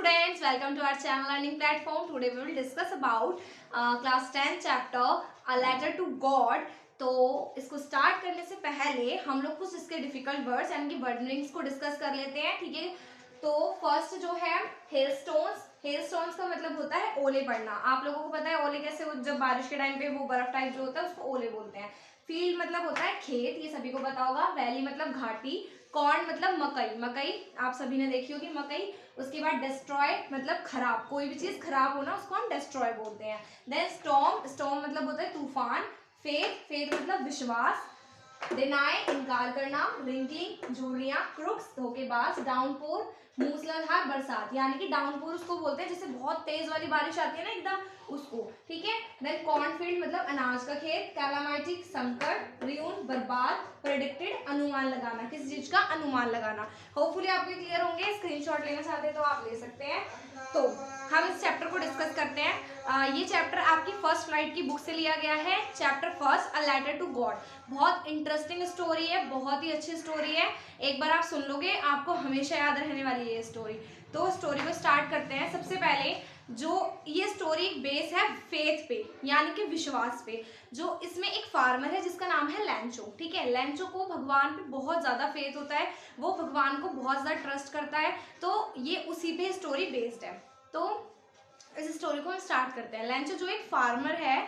students, welcome to our channel learning platform. Today we will discuss about class 10 chapter A Letter to God. तो इसको start करने से पहले हम लोग कुछ इसके डिफिकल्ट वर्ड्स यानी कि वर्ड मीनिंग्स को डिस्कस कर लेते हैं, ठीक है। तो फर्स्ट जो है हेलस्टोन्स। हेलस्टोन्स का मतलब होता है ओले पड़ना। आप लोगों को पता है ओले कैसे, जब बारिश के टाइम पे वो बर्फ टाइप जो होता है उसको ओले बोलते हैं। फील्ड मतलब होता है खेत, ये सभी को पता होगा। वैली मतलब घाटी। कॉर्न मतलब मकई, मकई आप सभी ने देखी होगी मकई। उसके बाद डिस्ट्रॉय मतलब खराब, कोई भी चीज खराब होना उसको हम डिस्ट्रॉय बोलते हैं। देन स्टॉर्म, स्टॉर्म मतलब होता है तूफान। फेथ, फेथ मतलब विश्वास। डिनाई इनकार करना। रिंकलिंग झुर्रियां। क्रुक्स धोखेबाज। डाउनपोर मूसलाधार बरसात, यानी कि डाउनपोर उसको बोलते हैं जैसे बहुत तेज वाली बारिश आती है ना एकदम, उसको, ठीक है। देन कॉर्नफील्ड मतलब अनाज का खेत। कैलामाइटिक संकट। रियून बर्बाद। प्रेडिक्टेड अनुमान लगाना, किसी चीज का अनुमान लगाना। होपफुली आपको क्लियर होंगे। स्क्रीनशॉट लेना चाहते हैं तो आप ले सकते हैं। तो हम इस चैप्टर को डिस्कस करते हैं। ये चैप्टर आपकी फर्स्ट फ्लाइट की बुक से लिया गया है। Chapter first a letter to God. बहुत इंटरेस्टिंग स्टोरी है, बहुत ही अच्छी स्टोरी है। एक बार आप सुन लोगे आपको हमेशा याद रहने वाली है ये स्टोरी। तो स्टोरी को स्टार्ट करते हैं। सबसे पहले जो ये स्टोरी बेस है फेथ पे, यानी कि विश्वास पे। जो इसमें एक फार्मर है जिसका नाम है लैंचो, ठीक है। लैंचो को भगवान पे बहुत ज्यादा फेथ होता है, वो भगवान को बहुत ज्यादा ट्रस्ट करता है। तो ये उसी पे स्टोरी बेस्ड है। तो इस स्टोरी को हम स्टार्ट करते हैं। लैंचो जो एक फार्मर है,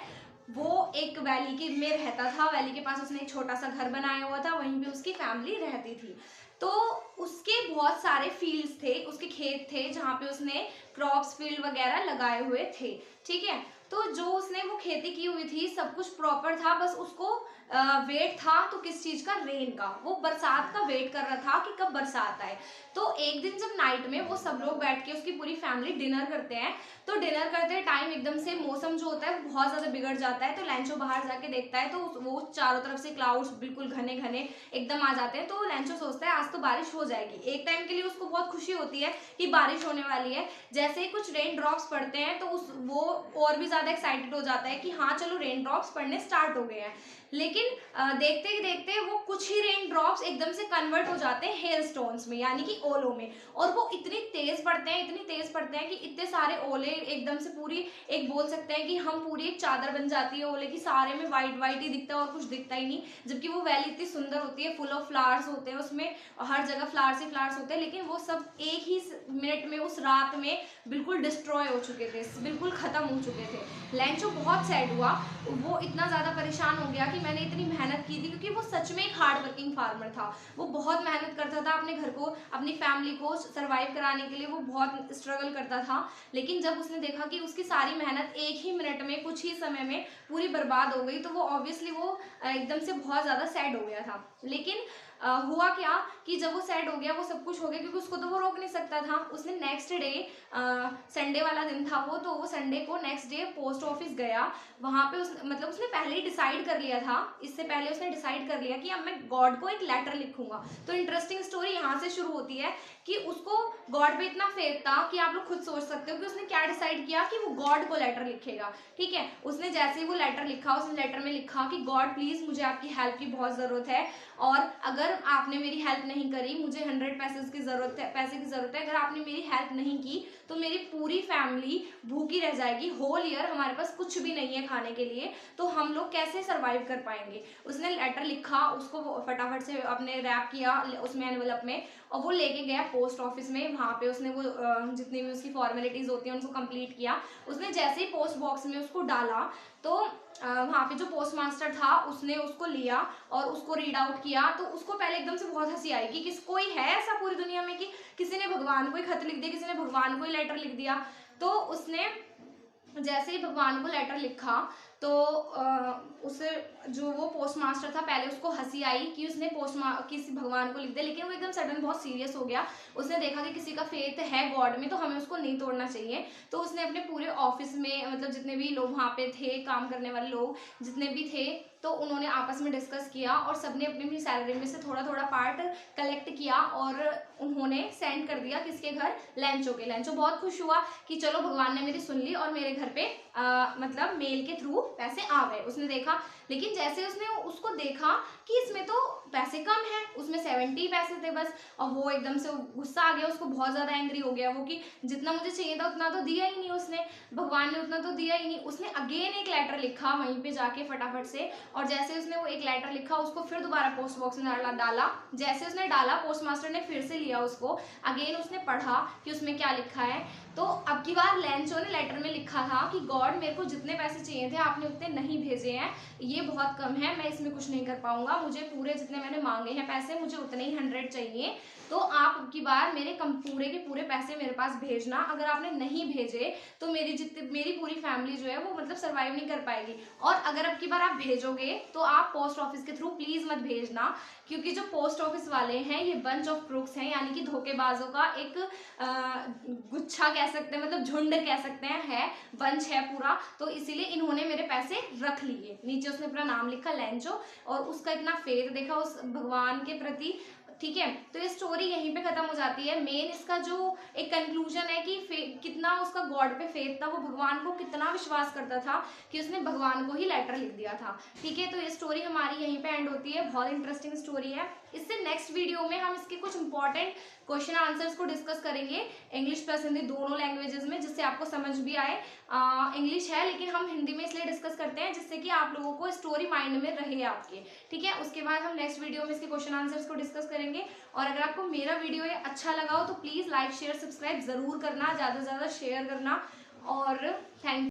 वो एक वैली के में रहता था। वैली के पास उसने एक छोटा सा घर बनाया हुआ था, वहीं पे उसकी फैमिली रहती थी। तो उसके बहुत सारे फील्ड्स थे, उसके खेत थे जहाँ पे उसने क्रॉप्स फील्ड वगैरह लगाए हुए थे, ठीक है। तो जो उसने वो खेती की हुई थी सब कुछ प्रॉपर था, बस उसको वेट था तो किस चीज का, रेन का। वो बरसात का वेट कर रहा था कि कब बरसात आए। तो एक दिन जब नाइट में वो सब लोग बैठ के, उसकी पूरी फैमिली डिनर करते हैं, तो डिनर करते टाइम एकदम से मौसम जो होता है वो बहुत ज्यादा बिगड़ जाता है। तो लैंचो बाहर जाके देखता है तो वो चारों तरफ से क्लाउड्स बिल्कुल घने घने एकदम आ जाते हैं। तो लैंचो सोचता है आज तो बारिश हो जाएगी। एक टाइम के लिए उसको बहुत खुशी होती है कि बारिश होने वाली है। जैसे ही कुछ रेन ड्रॉप्स पड़ते हैं तो वो और भी ज्यादा एक्साइटेड हो जाता है कि हाँ चलो रेन ड्रॉप्स पड़ने स्टार्ट हो गए हैं। लेकिन देखते ही देखते वो कुछ ही रेन ड्रॉप्स एकदम से कन्वर्ट हो जाते हैं हेल स्टोन्स में, यानी कि ओलों में। और वो इतनी तेज पड़ते हैं, इतनी तेज पड़ते हैं कि इतने सारे ओले एकदम से पूरी, एक बोल सकते हैं कि हम पूरी एक चादर बन जाती है ओले की। सारे में व्हाइट व्हाइट ही दिखता है और कुछ दिखता ही नहीं। जबकि वो वैली इतनी सुंदर होती है, फुल ऑफ फ्लावर्स होते हैं उसमें, हर जगह फ्लावर्स ही फ्लावर्स होते हैं। लेकिन वो सब एक ही मिनट में, उस रात में बिल्कुल डिस्ट्रॉय हो चुके थे, बिल्कुल खत्म हो चुके थे। लैंचो बहुत सैड हुआ, वो इतना ज्यादा परेशान हो गया कि मैंने इतनी मेहनत की थी, क्योंकि वो सच में एक हार्ड वर्किंग फार्मर था। वो बहुत मेहनत करता था अपने घर को, अपनी फैमिली को सर्वाइव कराने के लिए, वो बहुत स्ट्रगल करता था। लेकिन जब उसने देखा कि उसकी सारी मेहनत एक ही मिनट में, कुछ ही समय में पूरी बर्बाद हो गई, तो वो ऑब्वियसली वो एकदम से बहुत ज्यादा सैड हो गया था। लेकिन हुआ क्या कि जब वो सैड हो गया, वो सब कुछ हो गया, क्योंकि उसको तो वो रोक नहीं सकता था। उसने नेक्स्ट डे, संडे वाला दिन था वो, तो वो संडे को नेक्स्ट डे पोस्ट ऑफिस गया। वहां पे मतलब उसने पहले ही डिसाइड कर लिया था, इससे पहले उसने डिसाइड कर लिया कि अब मैं गॉड को एक लेटर लिखूंगा। तो इंटरेस्टिंग स्टोरी यहाँ से शुरू होती है कि उसको गॉड पे इतना फेथ था कि आप लोग खुद सोच सकते हो कि उसने क्या डिसाइड किया कि वो गॉड को लेटर लिखेगा, ठीक है। उसने जैसे ही वो लेटर लिखा, उसने लेटर में लिखा कि गॉड प्लीज मुझे आपकी हेल्प की बहुत जरूरत है, और अगर आपने मेरी हेल्प नहीं करी, मुझे 100 पैसे की जरूरत है, पैसे की जरूरत है। अगर आपने मेरी हेल्प नहीं की तो मेरी पूरी फैमिली भूखी रह जाएगी। होल ईयर हमारे पास कुछ भी नहीं है खाने के लिए, तो हम लोग कैसे सरवाइव कर पाएंगे। उसने लेटर लिखा, उसको फटाफट से अपने रैप किया उसमें एनवेलप में, और वो लेके गया पोस्ट ऑफिस में। वहां पे उसने वो जितनी भी उसकी फॉर्मेलिटीज होती हैं उनको कंप्लीट किया। उसने जैसे ही पोस्ट बॉक्स में उसको डाला, तो वहां पे जो पोस्ट मास्टर था उसने उसको लिया और उसको रीड आउट किया। तो उसको पहले एकदम से बहुत हंसी आई कि कोई है ऐसा पूरी दुनिया में कि किसी ने भगवान को ही खत लिख दिया, किसी ने भगवान को ही लेटर लिख दिया। तो उसने जैसे ही भगवान को लेटर लिखा, तो उसे जो वो पोस्ट मास्टर था, पहले उसको हंसी आई कि उसने किसी भगवान को लिख दिया, लेकिन वो एकदम सडन बहुत सीरियस हो गया। उसने देखा कि किसी का फेथ है गॉड में, तो हमें उसको नहीं तोड़ना चाहिए। तो उसने अपने पूरे ऑफिस में, मतलब जितने भी लोग वहाँ पे थे, काम करने वाले लोग जितने भी थे, तो उन्होंने आपस में डिस्कस किया और सबने अपनी अपनी सैलरी में से थोड़ा थोड़ा पार्ट कलेक्ट किया और उन्होंने सेंड कर दिया किसके घर, लैंचो के। लैंचो बहुत खुश हुआ कि चलो भगवान ने मेरी सुन ली और मेरे घर पे मतलब मेल के थ्रू पैसे आ गए। उसने देखा लेकिन जैसे उसने उसको देखा कि इसमें तो पैसे कम है, उसमें 70 पैसे थे बस, और वो एकदम से गुस्सा आ गया, उसको बहुत ज़्यादा एंग्री हो गया वो कि जितना मुझे चाहिए था उतना तो दिया ही नहीं उसने, भगवान ने उतना तो दिया ही नहीं। उसने अगेन एक लेटर लिखा वहीं पे जाके फटाफट से, और जैसे उसने वो एक लेटर लिखा उसको फिर दोबारा पोस्ट बॉक्स में डाला। जैसे उसने डाला, पोस्ट मास्टर ने फिर से लिया उसको, अगेन उसने पढ़ा कि उसमें क्या लिखा है। तो अब की बार लेंचो ने लेटर में लिखा था कि गॉड मेरे को जितने पैसे चाहिए थे आपने उतने नहीं भेजे हैं, ये बहुत कम है, मैं इसमें कुछ नहीं कर पाऊंगा, मुझे पूरे जितने मैंने मांगे हैं पैसे मुझे उतने ही 100 चाहिए, तो आप अब की बार मेरे पूरे के पूरे पैसे मेरे पास भेजना। अगर आपने नहीं भेजे तो मेरी पूरी फैमिली जो है वो मतलब सर्वाइव नहीं कर पाएगी, और अगर अब की बार आप भेजोगे तो आप पोस्ट ऑफिस के थ्रू प्लीज मत भेजना, क्योंकि जो पोस्ट ऑफिस वाले हैं ये बंच ऑफ क्रूक्स हैं, यानी कि धोखेबाजों का एक गुच्छा कह सकते हैं, मतलब झुंड कह सकते हैं, है बंच है पूरा, तो इसीलिए इन्होंने मेरे पैसे रख लिए। नीचे उसने अपना नाम लिखा लेंचो, और उसका इतना फेथ देखा उस भगवान के प्रति। ठीक है, तो ये स्टोरी यहीं पे खत्म हो जाती है। मेन इसका जो एक कंक्लूजन है कि कितना उसका गॉड पे फेथ था, वो भगवान को कितना विश्वास करता था कि उसने भगवान को ही लेटर लिख दिया था। ठीक है, तो ये स्टोरी हमारी यहीं पे एंड होती है, बहुत इंटरेस्टिंग स्टोरी है। इससे नेक्स्ट वीडियो में हम इसके कुछ इंपॉर्टेंट क्वेश्चन आंसर्स को डिस्कस करेंगे, इंग्लिश प्लस हिंदी दोनों लैंग्वेजेस में, जिससे आपको समझ भी आए। इंग्लिश है लेकिन हम हिंदी में इसलिए डिस्कस करते हैं जिससे कि आप लोगों को स्टोरी माइंड में रहे आपके। ठीक है, उसके बाद हम नेक्स्ट वीडियो में इसके क्वेश्चन आंसर्स को डिस्कस करेंगे। और अगर आपको मेरा वीडियो ये अच्छा लगा हो तो प्लीज लाइक शेयर सब्सक्राइब जरूर करना, ज्यादा से ज्यादा शेयर करना, और थैंक